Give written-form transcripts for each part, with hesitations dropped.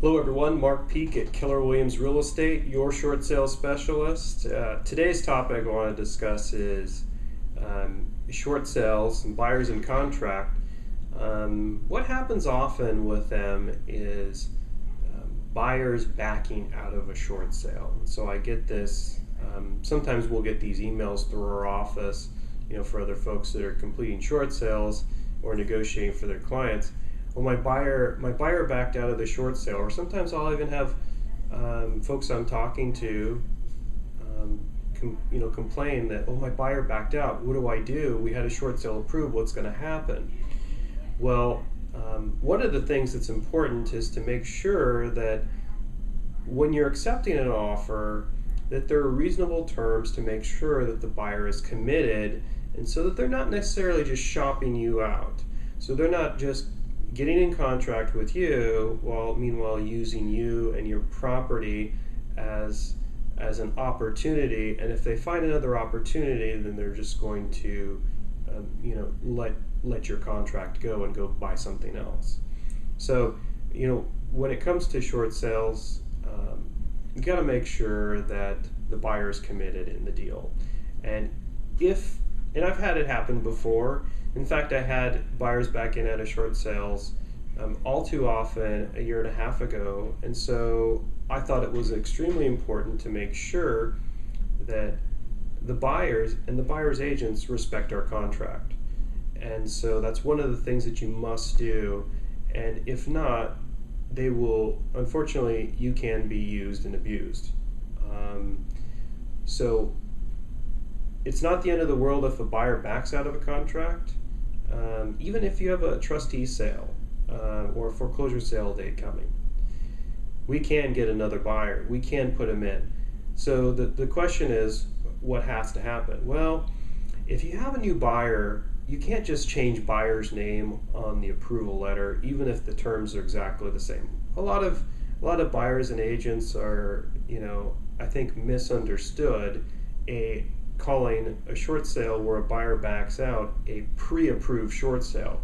Hello everyone, Mark Peak at Keller Williams Real Estate, your short sale specialist. Today's topic I want to discuss is short sales and buyers in contract. What happens often with them is buyers backing out of a short sale. So I get this, sometimes we'll get these emails through our office, for other folks that are completing short sales or negotiating for their clients. Well, my buyer backed out of the short sale, or sometimes I'll even have folks I'm talking to, complain that, my buyer backed out. What do I do? We had a short sale approved. What's going to happen? Well, one of the things that's important is to make sure that when you're accepting an offer, that there are reasonable terms to make sure that the buyer is committed, and so that they're not necessarily just shopping you out. So they're not just getting in contract with you while meanwhile using you and your property as an opportunity, and if they find another opportunity, then they're just going to let your contract go and go buy something else. So when it comes to short sales, you got to make sure that the buyer is committed in the deal. And I've had it happen before. In fact, I had buyers back in out of short sales all too often a year and a half ago, and so I thought it was extremely important to make sure that the buyers and the buyer's agents respect our contract. And so that's one of the things that you must do, and if not, they will, unfortunately, you can be used and abused. So it's not the end of the world if a buyer backs out of a contract. Even if you have a trustee sale or a foreclosure sale date coming, we can get another buyer. We can put them in. So the question is, what has to happen? Well, if you have a new buyer, you can't just change buyer's name on the approval letter, even if the terms are exactly the same. A lot of buyers and agents are, I think, misunderstood calling a short sale where a buyer backs out a pre-approved short sale.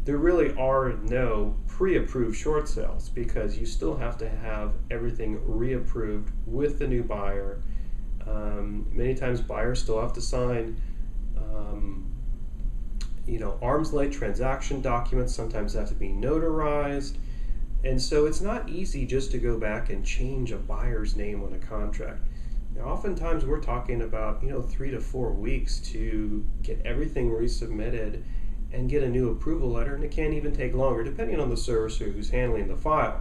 There really are no pre-approved short sales, because you still have to have everything re-approved with the new buyer. Many times buyers still have to sign arm's length transaction documents. Sometimes they have to be notarized. And so it's not easy just to go back and change a buyer's name on a contract. Now, oftentimes we're talking about 3 to 4 weeks to get everything resubmitted and get a new approval letter, and it can even take longer depending on the servicer who's handling the file.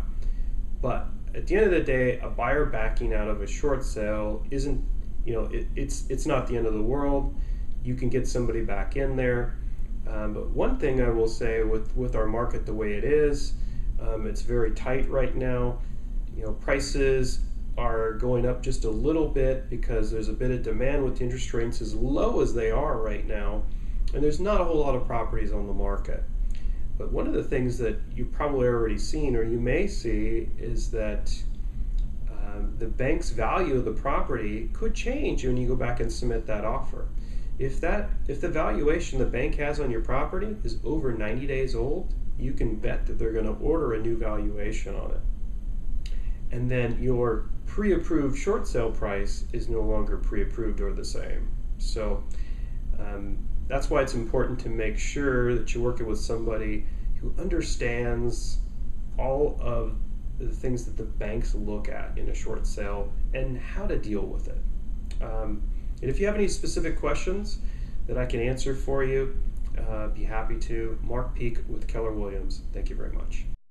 But at the end of the day, a buyer backing out of a short sale isn't, it's not the end of the world. You can get somebody back in there. But one thing I will say with our market the way it is, it's very tight right now. Prices are going up just a little bit because there's a bit of demand with interest rates as low as they are right now, and there's not a whole lot of properties on the market. But one of the things that you've probably already seen, or you may see, is that the bank's value of the property could change when you go back and submit that offer. If the valuation the bank has on your property is over 90 days old, you can bet that they're going to order a new valuation on it. And then your pre-approved short sale price is no longer pre-approved or the same. So that's why it's important to make sure that you're working with somebody who understands all of the things that the banks look at in a short sale and how to deal with it. And if you have any specific questions that I can answer for you, be happy to. Mark Peak with Keller Williams. Thank you very much.